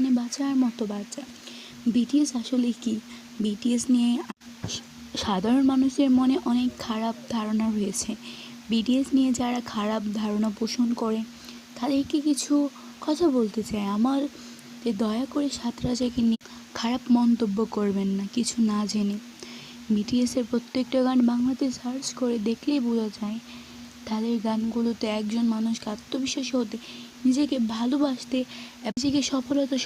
মানে বাঁচার মতো বাঁচা। বিটিএস আসলে কি? বিটিএস নিয়ে সাধারণ মানুষের মনে অনেক খারাপ ধারণা রয়েছে। বিটিএস নিয়ে যারা খারাপ ধারণা পোষণ করে তাদেরকে কিছু কথা বলতে চাই আমার, যে দয়া করে সাতরাজাকে নিয়ে খারাপ মন্তব্য করবেন না কিছু না জেনে। বিটিএসের প্রত্যেকটা গান বাংলাতে সার্চ করে দেখলেই বোঝা যায় তাদের গানগুলোতে একজন মানুষকে আত্মবিশ্বাসী হতে, নিজেকে ভালোবাসতে, নিজেকে সফলতা